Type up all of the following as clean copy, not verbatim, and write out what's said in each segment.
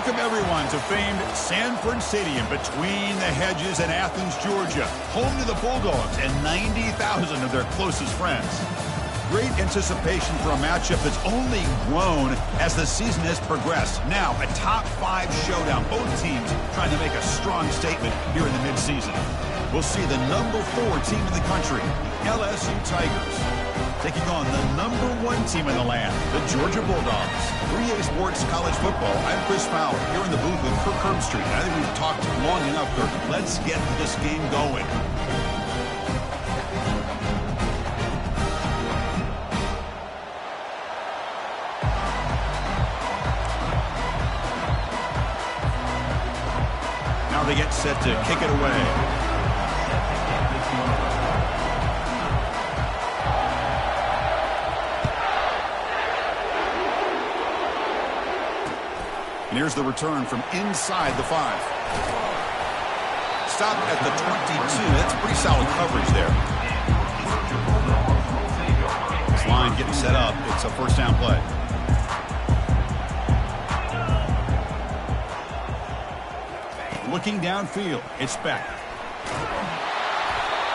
Welcome, everyone, to famed Sanford Stadium between the hedges in Athens, Georgia, home to the Bulldogs and 90,000 of their closest friends. Great anticipation for a matchup that's only grown as the season has progressed. Now, a top-5 showdown. Both teams trying to make a strong statement here in the midseason. We'll see the number 4 team in the country, LSU Tigers, taking on the number 1 team in the land, the Georgia Bulldogs. 3A Sports College Football. I'm Chris Fowler here in the booth with Kirk Herbstreit. I think we've talked long enough, Kirk. Let's get this game going. Now they get set to kick it away. And here's the return from inside the 5. Stop at the 22. That's pretty solid coverage there. This line getting set up. It's a first down play. Looking downfield. It's back.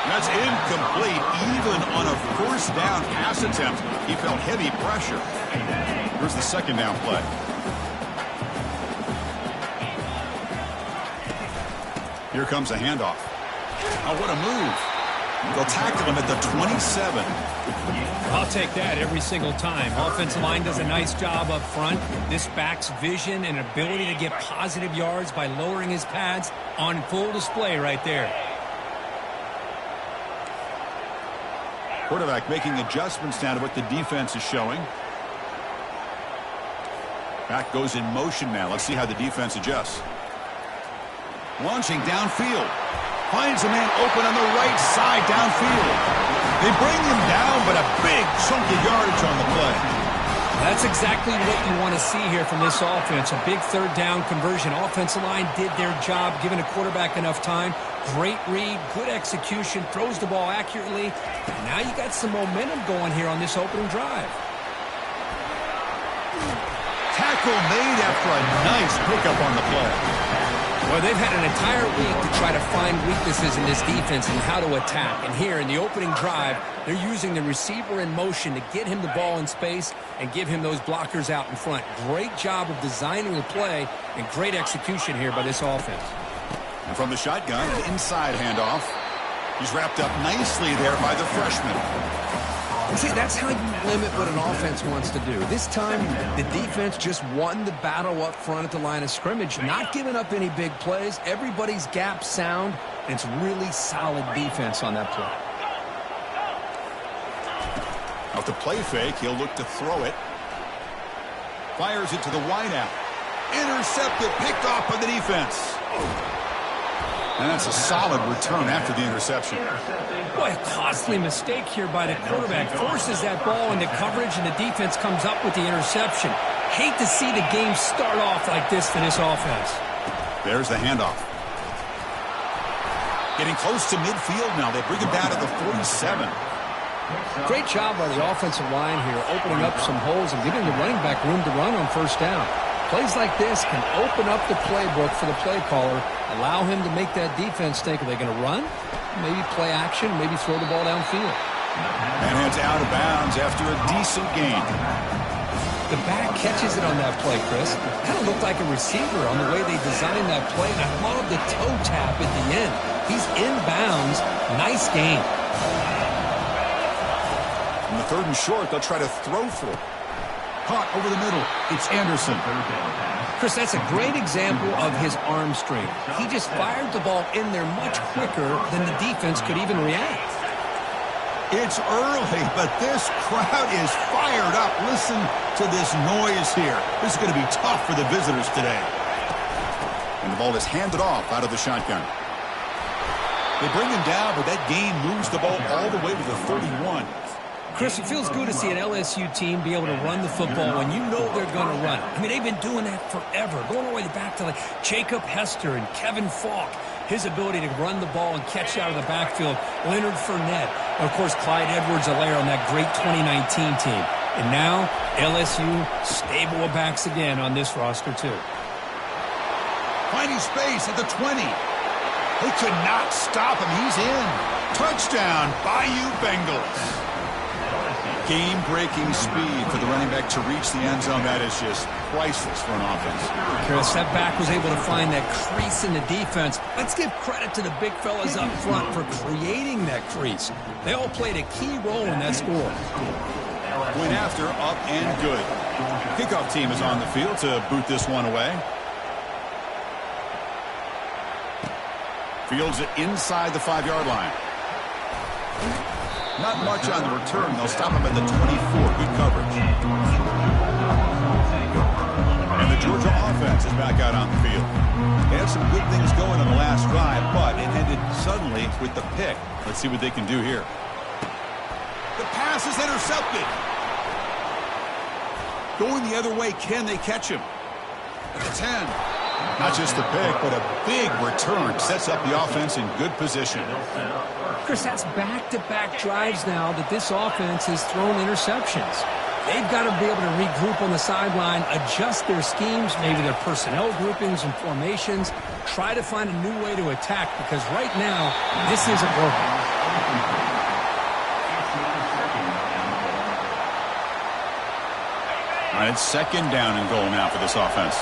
That's incomplete. Even on a first down pass attempt, he felt heavy pressure. Here's the second down play. Here comes a handoff. Oh, what a move. They'll tackle him at the 27. I'll take that every single time. Offensive line does a nice job up front. This back's vision and ability to get positive yards by lowering his pads on full display right there. Quarterback making adjustments now to what the defense is showing. Back goes in motion now. Let's see how the defense adjusts. Launching downfield. Finds a man open on the right side downfield. They bring him down, but a big chunk of yardage on the play. That's exactly what you want to see here from this offense. A big third down conversion. Offensive line did their job, giving a quarterback enough time. Great read, good execution, throws the ball accurately. And now you got some momentum going here on this opening drive. Tackle made after a nice pickup on the play. Well, they've had an entire week to try to find weaknesses in this defense and how to attack. And here in the opening drive, they're using the receiver in motion to get him the ball in space and give him those blockers out in front. Great job of designing the play and great execution here by this offense. And from the shotgun, an inside handoff. He's wrapped up nicely there by the freshman. See, that's how you limit what an offense wants to do. This time, the defense just won the battle up front at the line of scrimmage, not giving up any big plays. Everybody's gap sound, and it's really solid defense on that play. Off the play fake, he'll look to throw it. Fires it to the wideout. Intercepted, picked off by the defense. And that's a solid return after the interception. Boy, a costly mistake here by the quarterback. Forces that ball into coverage, and the defense comes up with the interception. Hate to see the game start off like this for this offense. There's the handoff. Getting close to midfield now. They bring him down to the 47. Great job by the offensive line here, opening up some holes and giving the running back room to run on first down. Plays like this can open up the playbook for the play caller, allow him to make that defense think, are they going to run? Maybe play action, maybe throw the ball downfield. And it's out of bounds after a decent gain. The back catches it on that play, Chris. Kind of looked like a receiver on the way they designed that play, and I love the toe tap at the end. He's in bounds. Nice game. On the 3rd and short, they'll try to throw for it. Caught over the middle. It's Anderson. Chris, that's a great example of his arm strength. He just fired the ball in there much quicker than the defense could even react. It's early, but this crowd is fired up. Listen to this noise here. This is going to be tough for the visitors today. And the ball is handed off out of the shotgun. They bring him down, but that gain moves the ball all the way to the 31. Chris, it feels good to see an LSU team be able to run the football when you know they're going to run. I mean, they've been doing that forever, going all the way back to like Jacob Hester and Kevin Falk. His ability to run the ball and catch out of the backfield. Leonard Fournette. And, of course, Clyde Edwards-Helaire on that great 2019 team. And now, LSU stable of backs again on this roster, too. finding space at the 20. They could not stop him. He's in. Touchdown, Bayou Bengals. Game-breaking speed for the running back to reach the end zone. That is just priceless for an offense. Chris, that back was able to find that crease in the defense. Let's give credit to the big fellas up front for creating that crease. They all played a key role in that score. Point after, up and good. Kickoff team is on the field to boot this one away. Fields it inside the 5-yard line. Not much on the return. They'll stop him at the 24. Good coverage. And the Georgia offense is back out on the field. They had some good things going on the last drive, but it ended suddenly with the pick. Let's see what they can do here. The pass is intercepted. Going the other way, can they catch him? At the 10. Not just the pick, but a big return. Sets up the offense in good position. Chris, that's back-to-back drives now that this offense has thrown interceptions. They've got to be able to regroup on the sideline, adjust their schemes, maybe their personnel groupings and formations, try to find a new way to attack, because right now, this isn't working. All right, it's second down and goal now for this offense.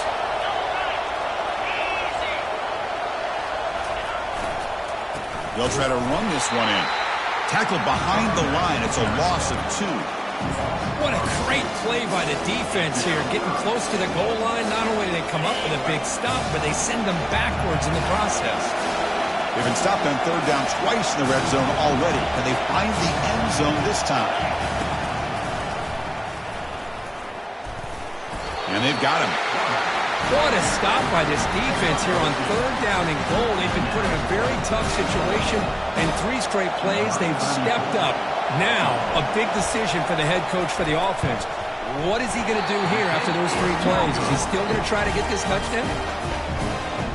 They'll try to run this one in. Tackled behind the line. It's a loss of 2. What a great play by the defense here. Getting close to the goal line, not only do they come up with a big stop, but they send them backwards in the process. They've been stopped on third down twice in the red zone already. Can they find the end zone this time? And they've got him. What a stop by this defense here on third down and goal. They've been put in a very tough situation, and 3 straight plays, they've stepped up. Now, a big decision for the head coach for the offense. What is he going to do here after those 3 plays? Is he still going to try to get this touchdown?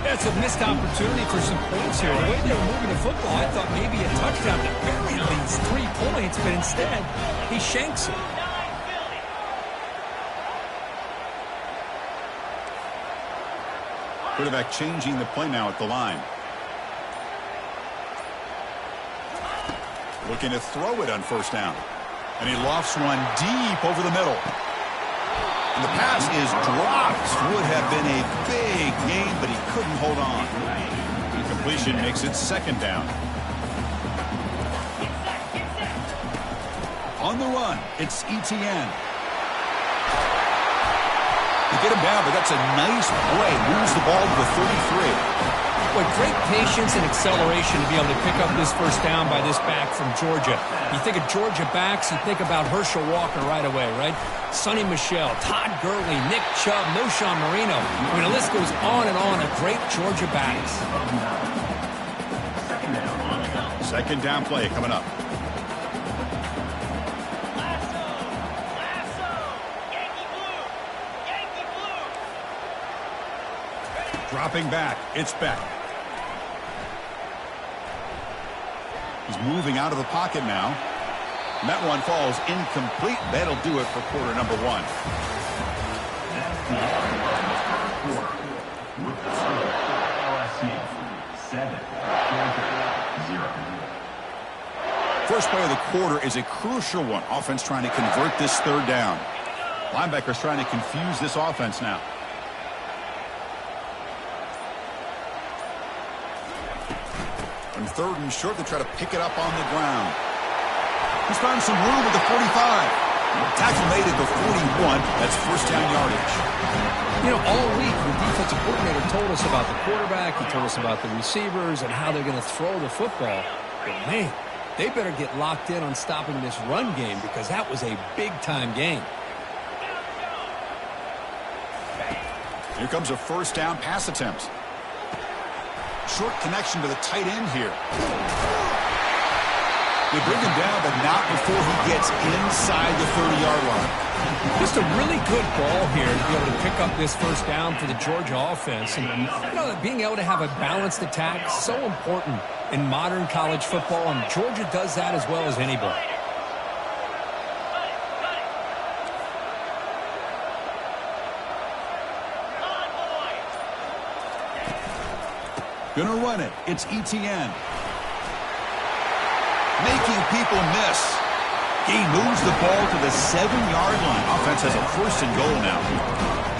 That's a missed opportunity for some points here. The way they were moving the football, I thought maybe a touchdown to very least 3 points, but instead, he shanks it. Quarterback changing the play now at the line. Looking to throw it on first down. And he lofts one deep over the middle. And the pass is dropped. Would have been a big gain, but he couldn't hold on. Incompletion makes it second down. On the run, it's Etienne. They get him down, but that's a nice play. Moves the ball to the 33. With great patience and acceleration to be able to pick up this first down by this back from Georgia. You think of Georgia backs, you think about Herschel Walker right away, right? Sonny Michel, Todd Gurley, Nick Chubb, Knowshon Marino. I mean, the list goes on and on of great Georgia backs. Second down play coming up. Dropping back. It's Beck. He's moving out of the pocket now. And that one falls incomplete. That'll do it for quarter number 1. First play of the quarter is a crucial one. Offense trying to convert this third down. Linebackers trying to confuse this offense now. On third and short, they try to pick it up on the ground. He's found some room at the 45. Tackle made at the 41. That's first down yardage. You know, all week, the defensive coordinator told us about the quarterback. He told us about the receivers and how they're going to throw the football. But, man, they better get locked in on stopping this run game because that was a big-time game. Here comes a first down pass attempt. Short connection to the tight end here. They bring him down, but not before he gets inside the 30-yard line. Just a really good ball here to be able to pick up this first down for the Georgia offense. And, you know, being able to have a balanced attack is so important in modern college football, and Georgia does that as well as anybody. Gonna run it. It's ETN. Making people miss. He moves the ball to the 7-yard line. Offense has a 1st and goal now.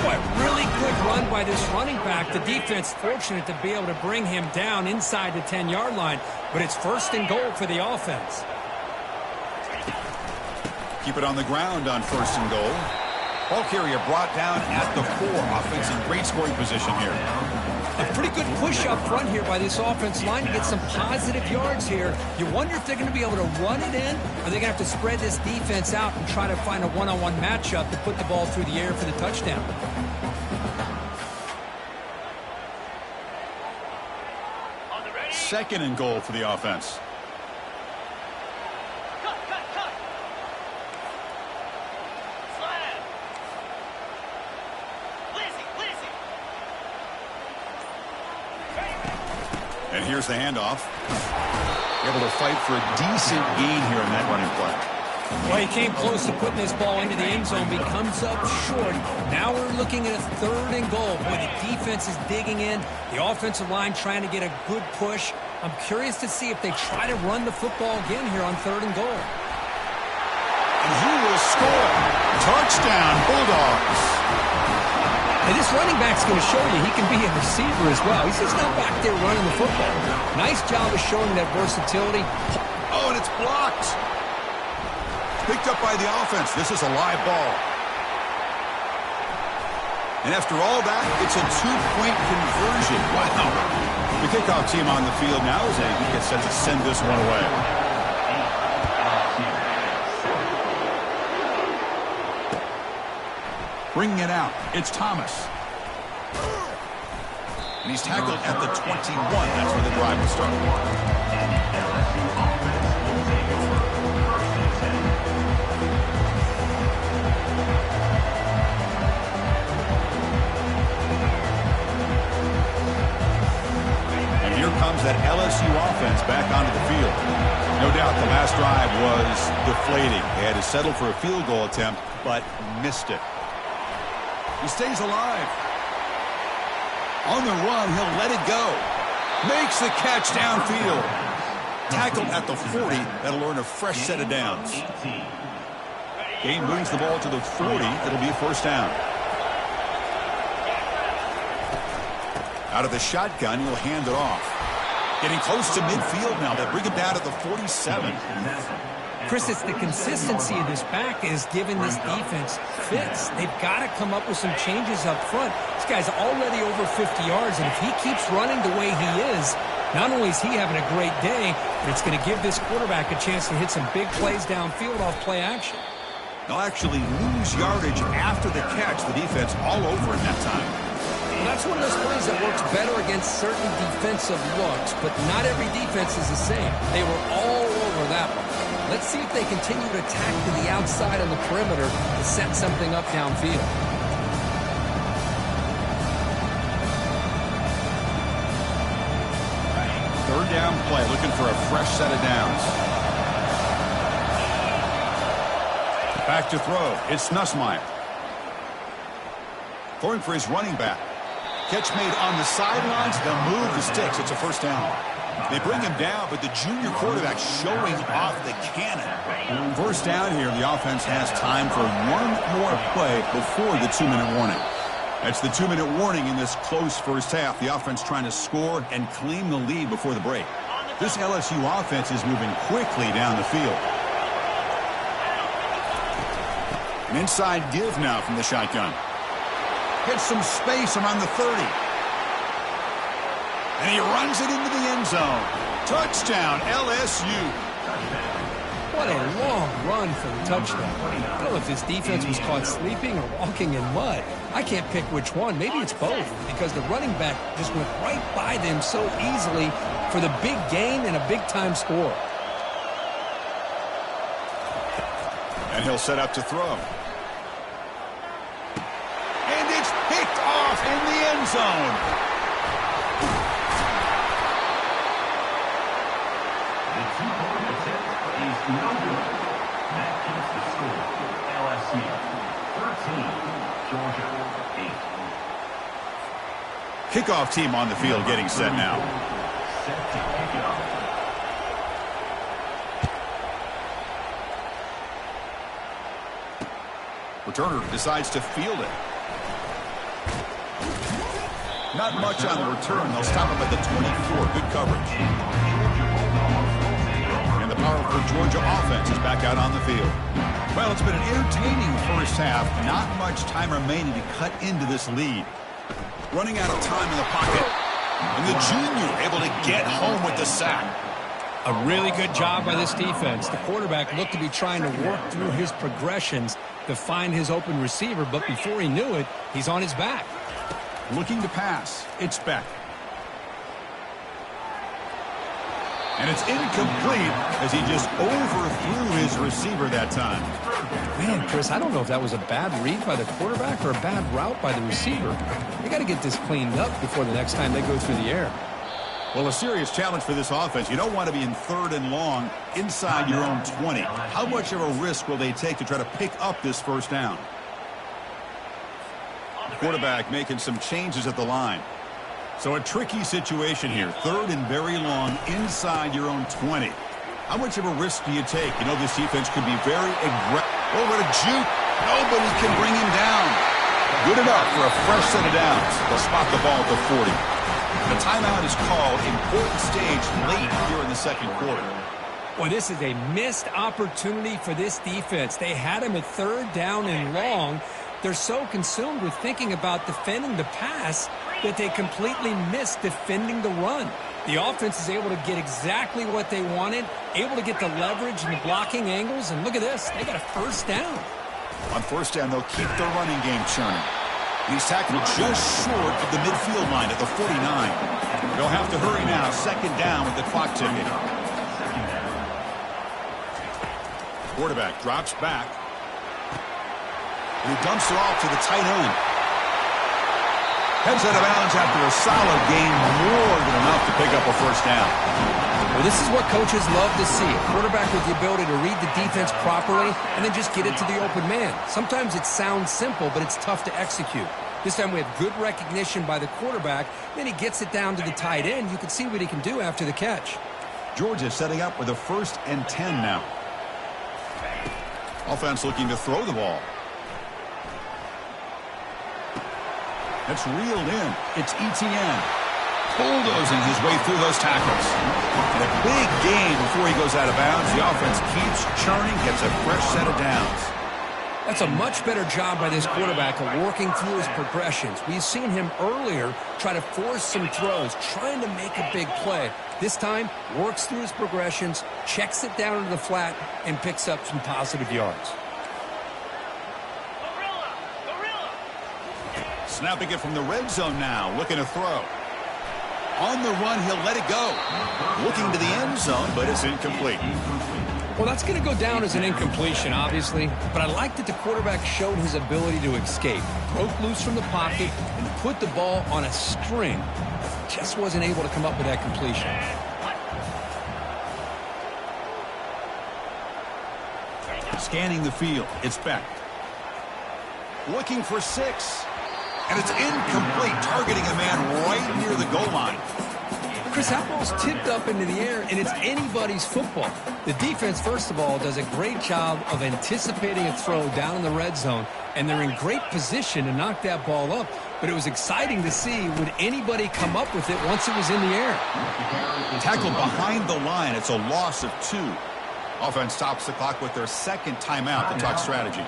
Boy, really good run by this running back. The defense fortunate to be able to bring him down inside the 10-yard line, but it's 1st and goal for the offense. Keep it on the ground on 1st and goal. Ball carrier brought down at the 4. Offense in great scoring position here. A pretty good push up front here by this offense line to get some positive yards here. You wonder if they're going to be able to run it in, or they're going to have to spread this defense out and try to find a one-on-one matchup to put the ball through the air for the touchdown. Second and goal for the offense. And here's the handoff. Able to fight for a decent gain here in that running play. Well, he came close to putting this ball into the end zone, but he comes up short. Now we're looking at a 3rd and goal. Boy, the defense is digging in. The offensive line trying to get a good push. I'm curious to see if they try to run the football again here on 3rd and goal. And he will score. Touchdown, Bulldogs. And this running back's going to show you he can be a receiver as well. He's just not back there running the football. Nice job of showing that versatility. Oh, and it's blocked. Picked up by the offense. This is a live ball. And after all that, it's a 2-point conversion. Wow. The kickoff team on the field now as they get set to send this one away. Bringing it out. It's Thomas. And he's tackled at the 21. That's where the drive will start. And here comes that LSU offense back onto the field. No doubt the last drive was deflating. They had to settle for a field goal attempt, but missed it. He stays alive. On the run, he'll let it go. Makes the catch downfield. Tackled at the 40. That'll earn a fresh set of downs. Game moves the ball to the 40. It'll be a 1st down. Out of the shotgun, he'll hand it off. Getting close to midfield now. They bring him down to the 47. Chris, it's the consistency of this back is giving this defense fits. They've got to come up with some changes up front. This guy's already over 50 yards, and if he keeps running the way he is, not only is he having a great day, but it's going to give this quarterback a chance to hit some big plays downfield off play action. They'll actually lose yardage after the catch. The defense all over in that time. Well, that's one of those plays that works better against certain defensive looks, but not every defense is the same. They were all over that one. Let's see if they continue to attack to the outside on the perimeter to set something up downfield. Third down play, looking for a fresh set of downs. Back to throw. It's Nussmeier. Throwing for his running back. Catch made on the sidelines. They'll move the sticks. It's a 1st down. They bring him down, but the junior quarterback showing off the cannon. 1st down here. The offense has time for one more play before the 2-minute warning. That's the 2-minute warning in this close 1st half. The offense trying to score and claim the lead before the break. This LSU offense is moving quickly down the field. An inside give now from the shotgun. Gets some space around the 30. And he runs it into the end zone. Touchdown, LSU. What a long run for the touchdown. I don't know if this defense was caught sleeping or walking in mud. I can't pick which one. Maybe it's both, because the running back just went right by them so easily for the big gain and a big-time score. And he'll set up to throw. And it's picked off in the end zone. No good. That keeps the score. LSU 13, Georgia Kickoff team on the field getting set now. Set to kick it off. Returner decides to field it. Not much on the return. They'll stop him at the 24. Good coverage. And the powerful Georgia offense is back out on the field. Well, it's been an entertaining first half. Not much time remaining to cut into this lead. Running out of time in the pocket. And the junior able to get home with the sack. A really good job by this defense. The quarterback looked to be trying to work through his progressions to find his open receiver, but before he knew it, he's on his back. Looking to pass. It's Beck. And it's incomplete as he just overthrew his receiver that time. Man, Chris, I don't know if that was a bad read by the quarterback or a bad route by the receiver. They got to get this cleaned up before the next time they go through the air. Well, a serious challenge for this offense. You don't want to be in 3rd and long inside your own 20. How much of a risk will they take to try to pick up this first down? The quarterback making some changes at the line. So a tricky situation here. 3rd and very long inside your own 20. How much of a risk do you take? You know this defense could be very aggressive. Over to juke. Nobody can bring him down. Good enough for a fresh set of downs. They'll spot the ball at the 40. The timeout is called. Important stage late here in the second quarter. Well, this is a missed opportunity for this defense. They had him at 3rd down and long. They're so consumed with thinking about defending the pass that they completely miss defending the run. The offense is able to get exactly what they wanted, able to get the leverage and the blocking angles, and look at this. They got a first down. On first down, they'll keep their running game churning. He's tackled just short of the midfield line at the 49. They'll have to hurry now. 2nd down with the clock ticking. Quarterback drops back. He dumps it off to the tight end. Heads out of bounds after a solid gain, more than enough to pick up a first down. Well, this is what coaches love to see. A quarterback with the ability to read the defense properly and then just get it to the open man. Sometimes it sounds simple, but it's tough to execute. This time we have good recognition by the quarterback. Then he gets it down to the tight end. You can see what he can do after the catch. Georgia setting up with a 1st and 10 now. Offense looking to throw the ball. That's reeled in. It's Etienne. Bulldozing his way through those tackles. And a big gain before he goes out of bounds. The offense keeps churning, gets a fresh set of downs. That's a much better job by this quarterback of working through his progressions. We've seen him earlier try to force some throws, trying to make a big play. This time, works through his progressions, checks it down into the flat, and picks up some positive yards. Snapping it from the red zone now, looking to throw. On the run, he'll let it go. Looking to the end zone, but it's incomplete. Well, that's going to go down as an incompletion, obviously, but I like that the quarterback showed his ability to escape. Broke loose from the pocket and put the ball on a string. Just wasn't able to come up with that completion. Scanning the field, it's Beck. Looking for 6. And it's incomplete, targeting a man right near the goal line. Chris, that ball's tipped up into the air, and it's anybody's football. The defense, first of all, does a great job of anticipating a throw down in the red zone, and they're in great position to knock that ball up. But it was exciting to see, would anybody come up with it once it was in the air? Tackled behind the line. It's a loss of 2. Offense stops the clock with their 2nd timeout to talk strategy.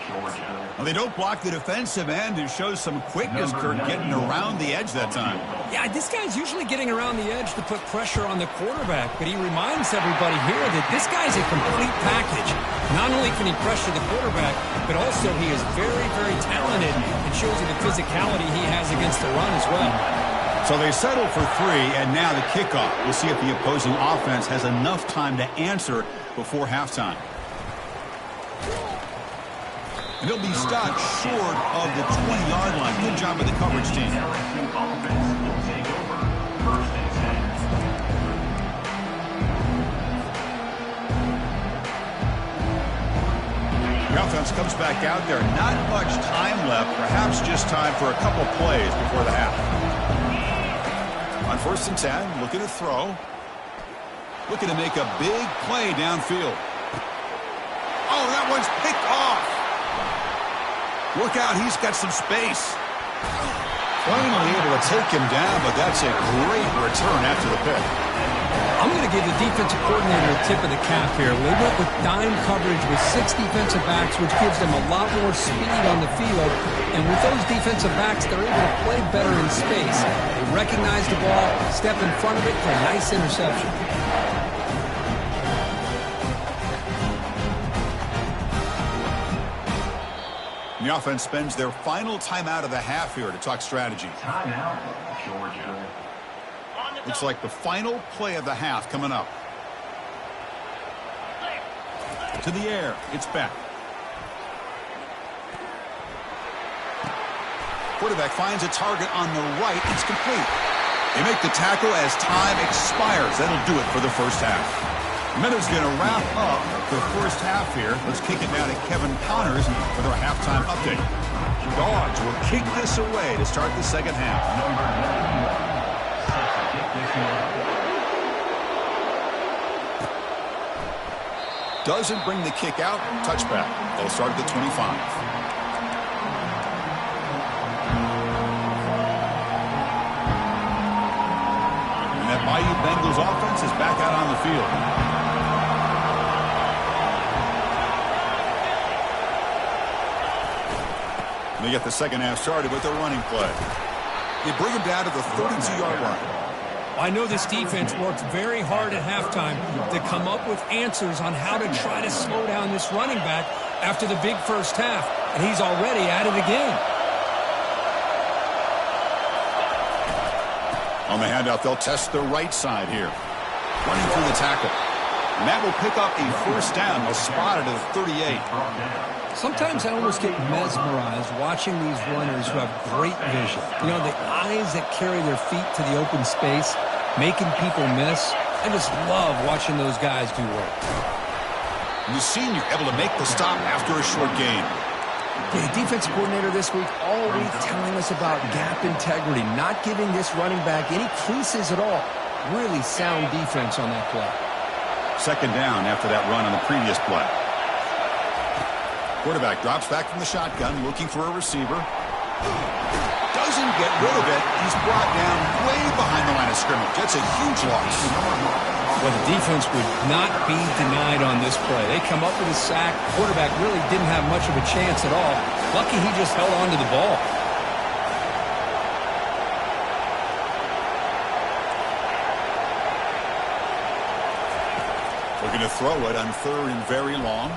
Well, they don't block the defensive end, who shows some quickness, Kurt, getting around the edge that time. Yeah, this guy's usually getting around the edge to put pressure on the quarterback, but he reminds everybody here that this guy's a complete package. Not only can he pressure the quarterback, but also he is very, very talented and shows you the physicality he has against the run as well. So they settle for 3, and now the kickoff. We'll see if the opposing offense has enough time to answer before halftime. And they'll be stopped short of the 20-yard line. Good job by the coverage team. The offense comes back out there. Not much time left. Perhaps just time for a couple plays before the half. 1st and 10, looking to throw. Looking to make a big play downfield. Oh, that one's picked off. Look out, he's got some space. Finally able to take him down, but that's a great return after the pick. I'm going to give the defensive coordinator a tip of the cap here. They went with dime coverage with 6 defensive backs, which gives them a lot more speed on the field. And with those defensive backs, they're able to play better in space. They recognize the ball, step in front of it for a nice interception. The offense spends their final timeout of the half here to talk strategy. Timeout, Georgia. Looks like the final play of the half coming up. To the air, it's back. Quarterback finds a target on the right. It's complete. They make the tackle as time expires. That'll do it for the first half. Minutes going to wrap up the first half here. Let's kick it down to Kevin Connors for their halftime update. Dogs will kick this away to start the second half. Doesn't bring the kick out. Touchback. They'll start at the 25. And that Bayou Bengals offense is back out on the field. They get the second half started with their running play. They bring him down to the 32-yard line. I know this defense worked very hard at halftime to come up with answers on how to try to slow down this running back after the big first half, and he's already at it again. On the handout, they'll test the right side here. Running through the tackle. And that will pick up a first down. They'll spot it at the 38. Sometimes I almost get mesmerized watching these runners who have great vision. You know, the eyes that carry their feet to the open space, making people miss. I just love watching those guys do work. And the senior able to make the stop after a short gain. The defensive coordinator this week all week telling us about gap integrity, not giving this running back any creases at all. Really sound defense on that play. Second down after that run on the previous play. Quarterback drops back from the shotgun, looking for a receiver. Doesn't get rid of it. He's brought down way behind the line of scrimmage. That's a huge loss. Well, the defense would not be denied on this play. They come up with a sack. Quarterback really didn't have much of a chance at all. Lucky he just held on to the ball. We're going to throw it on 3rd and very long.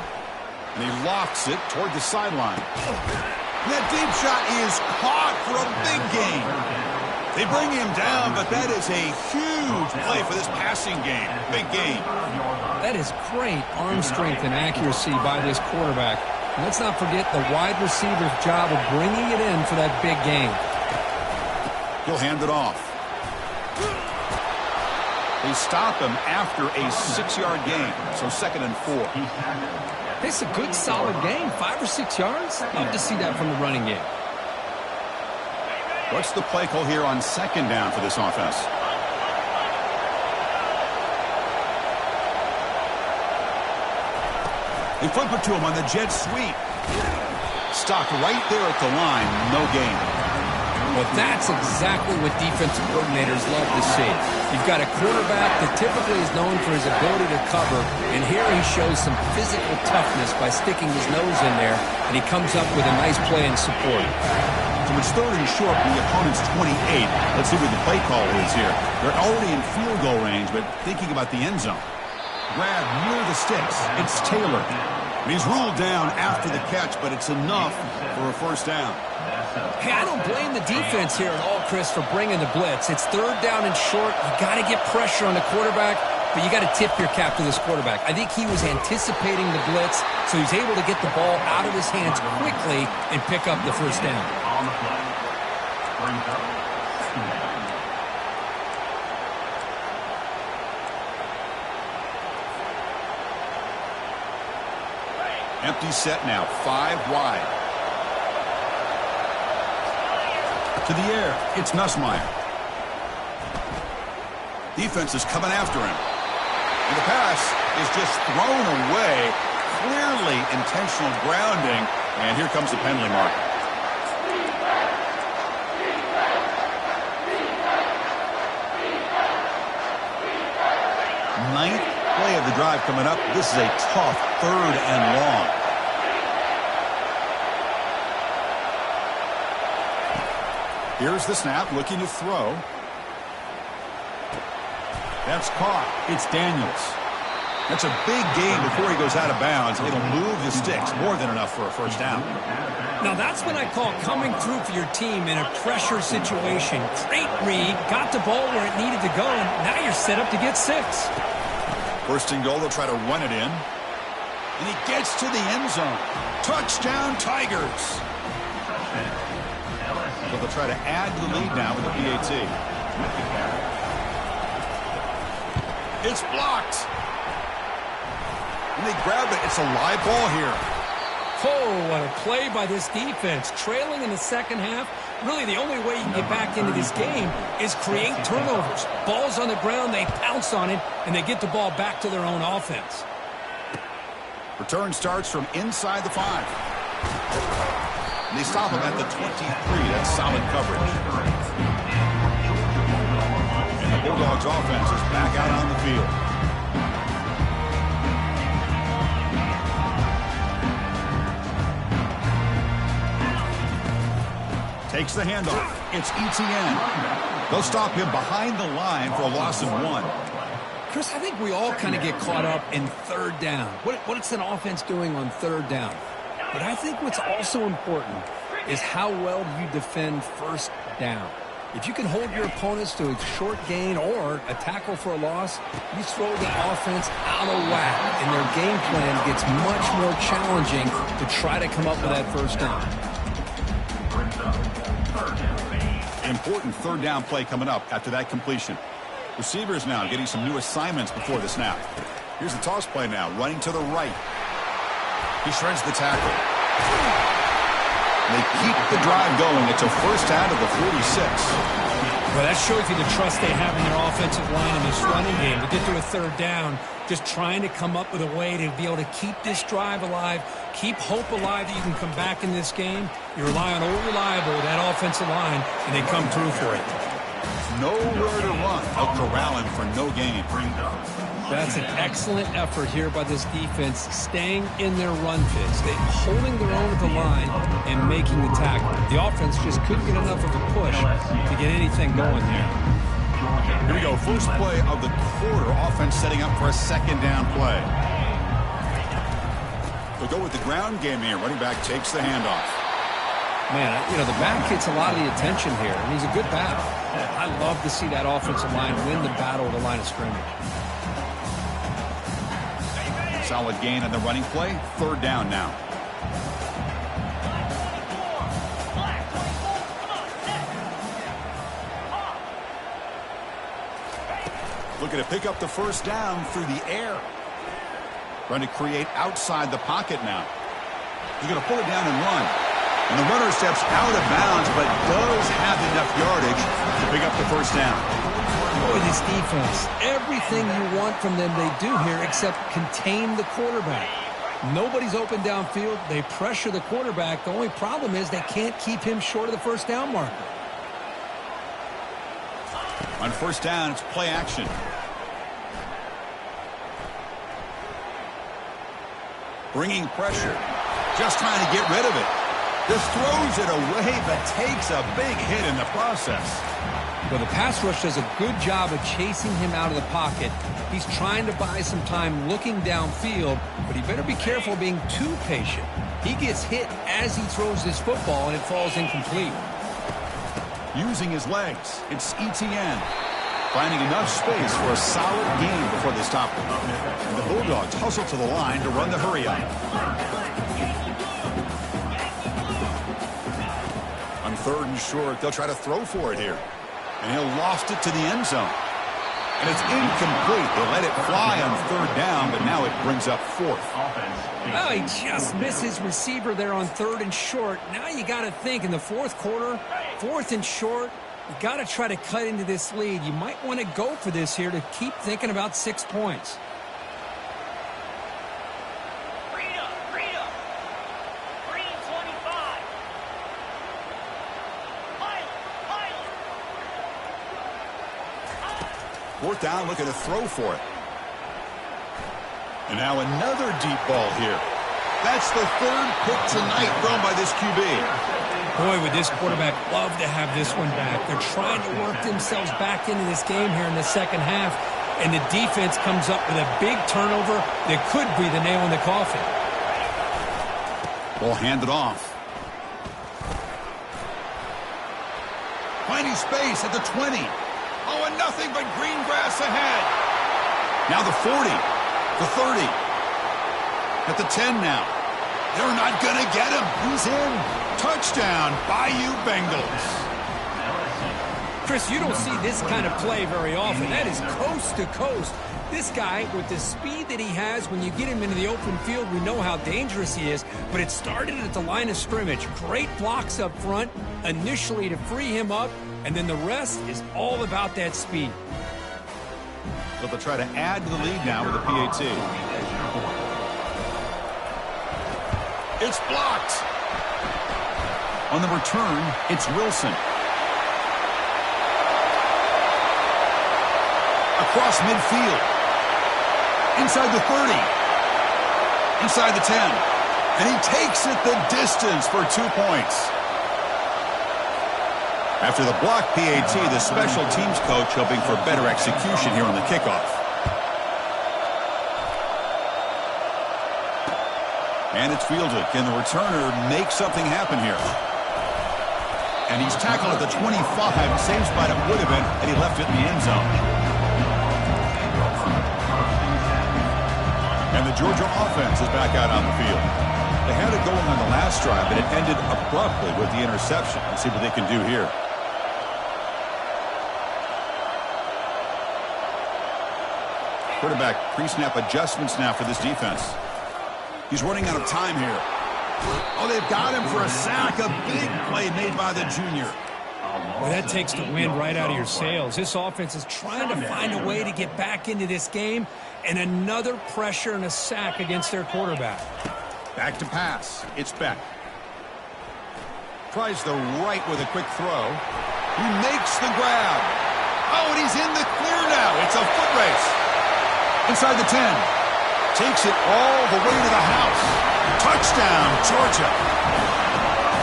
And he lofts it toward the sideline. That deep shot is caught for a big gain. They bring him down, but that is a huge play for this passing game. Big gain. That is great arm strength and accuracy by this quarterback. And let's not forget the wide receiver's job of bringing it in for that big gain. He'll hand it off. They stop him after a 6-yard gain, so 2nd and 4. It's a good, solid game. 5 or 6 yards. Love to see that from the running game. What's the play call here on 2nd down for this offense? They flip it to him on the jet sweep. Stopped right there at the line. No gain. Well, that's exactly what defensive coordinators love to see. You've got a quarterback that typically is known for his ability to cover, and here he shows some physical toughness by sticking his nose in there, and he comes up with a nice play in support. So it's 3rd and short from the opponent's 28. Let's see what the play call is here. They're already in field goal range, but thinking about the end zone. Grab near the sticks. It's Taylor. And he's ruled down after the catch, but it's enough for a first down. Hey, I don't blame the defense here at all, Chris, for bringing the blitz. It's 3rd down and short. You got to get pressure on the quarterback, but you got to tip your cap to this quarterback. I think he was anticipating the blitz, so he's able to get the ball out of his hands quickly and pick up the first down. On the play. Brings up 2 downs. Empty set now, 5 wide. To the air, it's Nussmeier. Defense is coming after him. And the pass is just thrown away. Clearly intentional grounding. And here comes the penalty mark. Ninth play of the drive coming up. This is a tough 3rd and long. Here's the snap, looking to throw. That's caught. It's Daniels. That's a big gain before he goes out of bounds. It'll move the sticks. More than enough for a first down. Now that's what I call coming through for your team in a pressure situation. Great read, got the ball where it needed to go, and now you're set up to get 6. First and goal, they'll try to run it in. And he gets to the end zone. Touchdown, Tigers. So they'll try to add to the lead now with a PAT. It's blocked. And they grab it. It's a live ball here. Oh, what a play by this defense. Trailing in the second half. Really, the only way you can get back into this game is create turnovers. Ball's on the ground, they pounce on it, and they get the ball back to their own offense. Return starts from inside the 5. And they stop him at the 23. That's solid coverage. And the Bulldogs offense is back out on the field. Takes the handoff. It's Etienne. They'll stop him behind the line for a loss of 1. Chris, I think we all kind of get caught up in 3rd down. What's an offense doing on 3rd down? But I think what's also important is how well you defend 1st down. If you can hold your opponents to a short gain or a tackle for a loss, you throw the offense out of whack, and their game plan gets much more challenging to try to come up with that 1st down. Important 3rd down play coming up after that completion. Receivers now getting some new assignments before the snap. Here's the toss play now, running to the right. He shreds the tackle. They keep the drive going. It's a first down to the 46. Well, that shows you the trust they have in their offensive line in this running game. To get to a 3rd down, just trying to come up with a way to be able to keep this drive alive, keep hope alive that you can come back in this game. You rely on old reliable, that offensive line, and they come through for it. Nowhere to run. They'll corral him for no gain. That's an excellent effort here by this defense, staying in their run fits. They're holding their own at the line and making the tackle. The offense just couldn't get enough of a push to get anything going there. Here we go. First play of the quarter. Offense setting up for a 2nd down play. They'll go with the ground game here. Running back takes the handoff. Man, the back gets a lot of the attention here, and he's a good battle. I love to see that offensive line win the battle at the line of scrimmage. Solid gain on the running play. 3rd down now. Looking to pick up the 1st down through the air. Trying to create outside the pocket now. He's going to pull it down and run. And the runner steps out of bounds, but does have enough yardage to pick up the 1st down. Boy, this defense, everything you want from them they do here except contain the quarterback. Nobody's open downfield. They pressure the quarterback. The only problem is they can't keep him short of the 1st down marker. On 1st down, it's play action. Bringing pressure. Just trying to get rid of it. Just throws it away, but takes a big hit in the process. Well, the pass rush does a good job of chasing him out of the pocket. He's trying to buy some time looking downfield, but he better be careful being too patient. He gets hit as he throws this football, and it falls incomplete. Using his legs, it's Etienne. Finding enough space for a solid gain before they stop him. And the Bulldogs hustle to the line to run the hurry-up. On 3rd and short, they'll try to throw for it here. And he'll loft it to the end zone. And it's incomplete. They let it fly on 3rd down, but now it brings up 4th. Oh, he just missed his receiver there on 3rd and short. Now you got to think in the 4th quarter, 4th and short, You got to try to cut into this lead. You might want to go for this here to keep thinking about 6 points. Fourth down, looking to throw for it. And now another deep ball here. That's the third pick tonight thrown by this QB. Boy, would this quarterback love to have this one back. They're trying to work themselves back into this game here in the second half, and the defense comes up with a big turnover that could be the nail in the coffin. Ball handed off. Finding space at the 20. Oh, and nothing but green grass ahead. Now the 40, the 30, at the 10 now. They're not going to get him. He's in. Touchdown, Bayou Bengals. Chris, you don't see this kind of play very often. That is coast to coast. This guy, with the speed that he has, when you get him into the open field, we know how dangerous he is. But it started at the line of scrimmage. Great blocks up front, initially to free him up, and then the rest is all about that speed. So they'll try to add to the lead now with a PAT. It's blocked. On the return, it's Wilson. Across midfield. Inside the 30. Inside the 10. And he takes it the distance for 2 points. After the block PAT, the special teams coach hoping for better execution here on the kickoff. And it's fielded. Can the returner make something happen here? And he's tackled at the 25. Same spot it would have been, and he left it in the end zone. And the Georgia offense is back out on the field. They had it going on the last drive, but it ended abruptly with the interception. Let's see what they can do here. Quarterback pre-snap adjustments now for this defense. He's running out of time here. Oh, they've got him for a sack. A big play made by the junior. Well, that takes the wind right out of your sails. This offense is trying to find a way to get back into this game, and another pressure and a sack against their quarterback. Back to pass. It's Beck. Tries the right with a quick throw. He makes the grab. Oh, and he's in the clear now. It's a foot race. Inside the 10. Takes it all the way to the house. Touchdown, Georgia.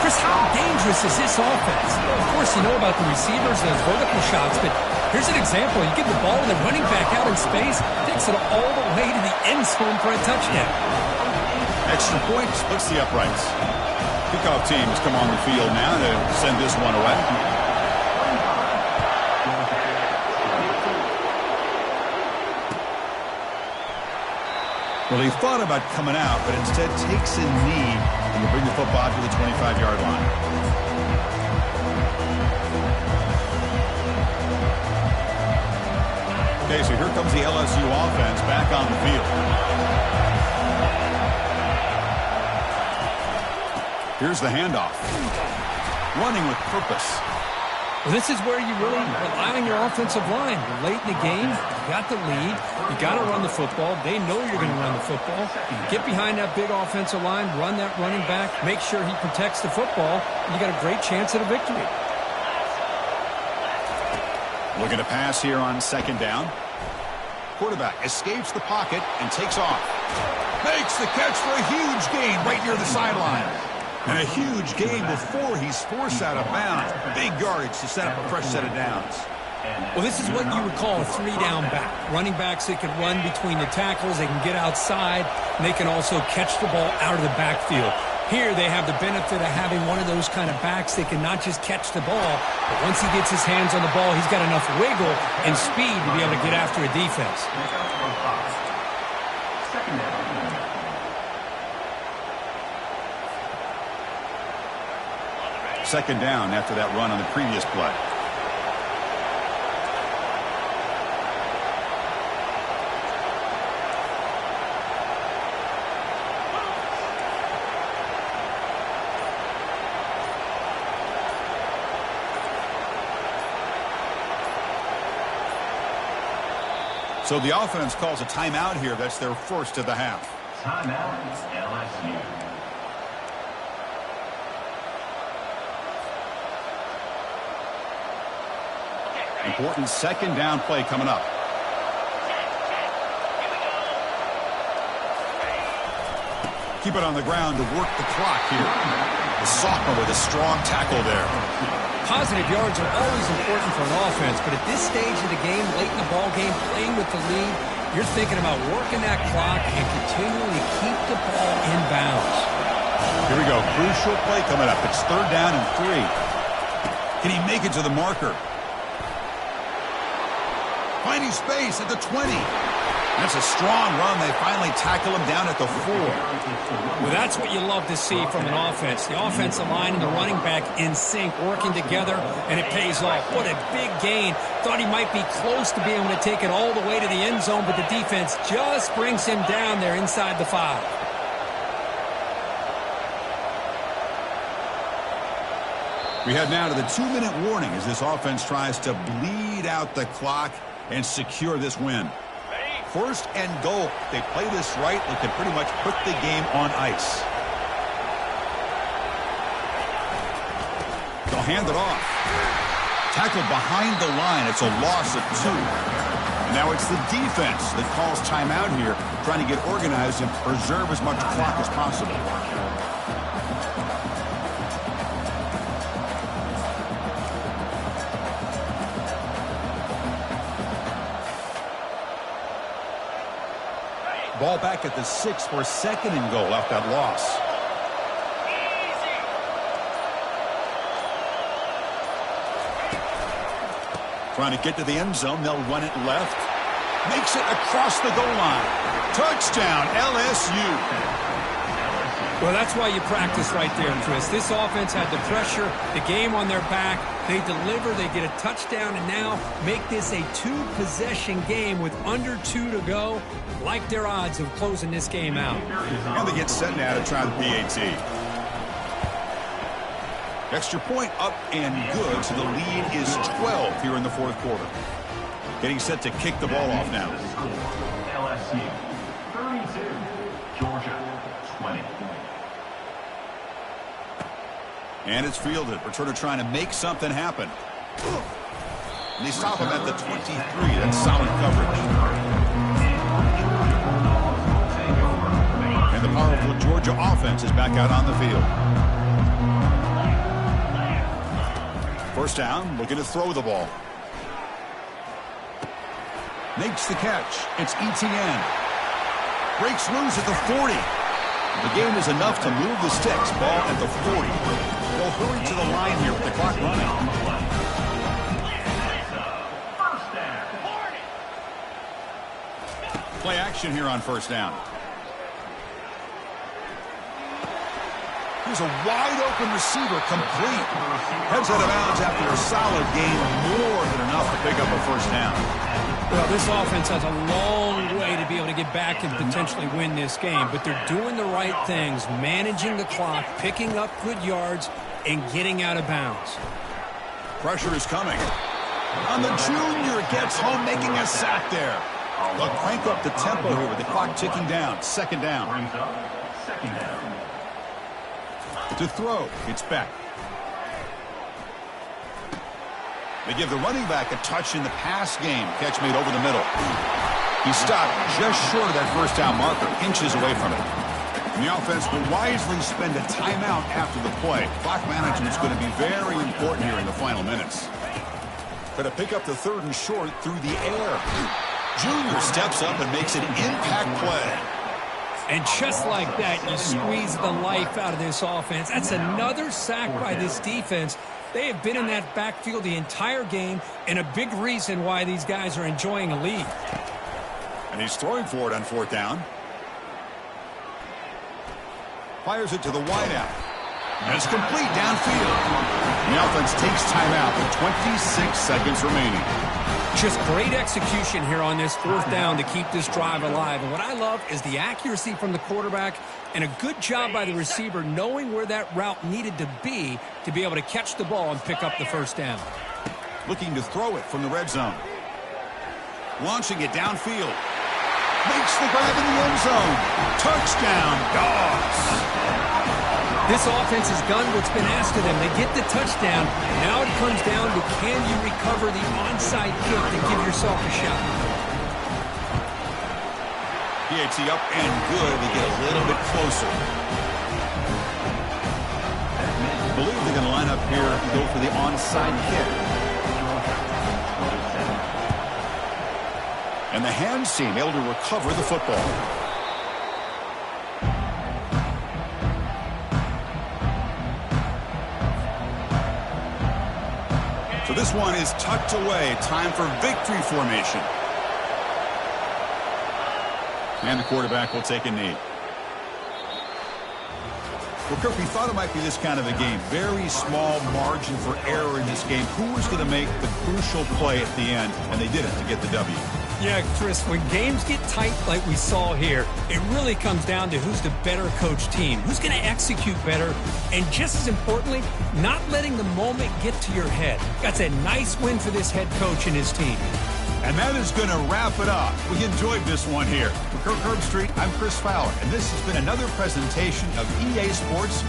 Chris, how dangerous is this offense? Of course, you know about the receivers, those vertical shots, but here's an example. You give the ball to the running back out in space, takes it all the way to the end zone for a touchdown. Extra point splits the uprights. Kickoff team has come on the field now to send this one away. Well, he thought about coming out, but instead takes a knee and will bring the football to the 25-yard line. Okay, so here comes the LSU offense back on the field. Here's the handoff. Running with purpose. Well, this is where you really rely on your offensive line. You're late in the game. You got the lead. You got to run the football. They know you're going to run the football. Get behind that big offensive line, run that running back, make sure he protects the football, and you got a great chance at a victory. Looking to pass here on second down. Quarterback escapes the pocket and takes off. Makes the catch for a huge gain right near the sideline. And a huge gain before he's forced out of bounds. Big yardage to set up a fresh set of downs. Well, this is what you would call a three-down back. Running backs that can run between the tackles, they can get outside, and they can also catch the ball out of the backfield. Here they have the benefit of having one of those kind of backs that can not just catch the ball, but once he gets his hands on the ball, he's got enough wiggle and speed to be able to get after a defense. Second down after that run on the previous play. So the offense calls a timeout here. That's their first of the half. Timeout, LSU. Important second down play coming up. Keep it on the ground to work the clock here. The sophomore with a strong tackle there. Positive yards are always important for an offense, but at this stage of the game, late in the ball game, playing with the lead, you're thinking about working that clock and continuing to keep the ball in bounds. Here we go. Crucial play coming up. It's third down and 3. Can he make it to the marker? Finding space at the 20. That's a strong run. They finally tackle him down at the 4. Well, that's what you love to see from an offense. The offensive line and the running back in sync, working together, and it pays off. What a big gain. Thought he might be close to being able to take it all the way to the end zone, but the defense just brings him down there inside the 5. We head now to the 2-minute warning as this offense tries to bleed out the clock and secure this win. First and goal. If they play this right, they can pretty much put the game on ice. They'll hand it off. Tackled behind the line. It's a loss of 2. And now it's the defense that calls timeout here, trying to get organized and preserve as much clock as possible. Ball back at the 6 for a second and goal off that loss. Trying to get to the end zone. They'll run it left. Makes it across the goal line. Touchdown, LSU. Well, that's why you practice right there, Chris. This offense had the pressure, the game on their back. They deliver, they get a touchdown, and now make this a 2-possession game with under 2 to go. Like their odds of closing this game out. And they get set now to try the PAT. Extra point up and good, so the lead is 12 here in the fourth quarter. Getting set to kick the ball off now. LSU 32, Georgia 20. And it's fielded. Returner trying to make something happen. And they stop him at the 23. That's solid coverage. And the powerful Georgia offense is back out on the field. First down, looking to throw the ball. Makes the catch. It's Etienne. Breaks loose at the 40. The gain is enough to move the sticks. Ball at the 40. They'll hurry to the line here with the clock running. Play action here on first down. Here's a wide-open receiver, complete. Heads out of bounds after a solid gain, more than enough to pick up a first down. Well, this offense has a long way to be able to get back and potentially win this game, but they're doing the right things, managing the clock, picking up good yards, and getting out of bounds. Pressure is coming. And the junior gets home, making a sack there. They'll crank up the tempo here with the clock ticking down. Second down. Second down. To throw, it's Beck. They give the running back a touch in the pass game. Catch made over the middle. He stopped just short of that first down marker, inches away from it. And the offense will wisely spend a timeout after the play. Clock management is going to be very important here in the final minutes. Going to pick up the third and short through the air. Junior steps up and makes an impact play. And just like that, you squeeze the life out of this offense. That's another sack by this defense. They have been in that backfield the entire game, and a big reason why these guys are enjoying a lead. And he's throwing for it on fourth down. Fires it to the wideout. And it's complete downfield. The offense takes timeout with 26 seconds remaining. Just great execution here on this fourth down to keep this drive alive. And what I love is the accuracy from the quarterback and a good job by the receiver knowing where that route needed to be able to catch the ball and pick up the first down. Looking to throw it from the red zone. Launching it downfield. Makes the grab in the end zone. Touchdown, Dogs. This offense has done what's been asked of them. They get the touchdown. Now it comes down to, can you recover the onside kick to give yourself a shot? PAT up and good. They get a little bit closer. I believe they're going to line up here and go for the onside kick. And the hands team able to recover the football. So this one is tucked away. Time for victory formation. And the quarterback will take a knee. Well, Kirk, we thought it might be this kind of a game. Very small margin for error in this game. Who was going to make the crucial play at the end? And they did it to get the W. Yeah, Chris, when games get tight like we saw here, it really comes down to who's the better coach team, who's going to execute better, and just as importantly, not letting the moment get to your head. That's a nice win for this head coach and his team. And that is going to wrap it up. We enjoyed this one here. For Kirk Herbstreit, I'm Chris Fowler, and this has been another presentation of EA Sports.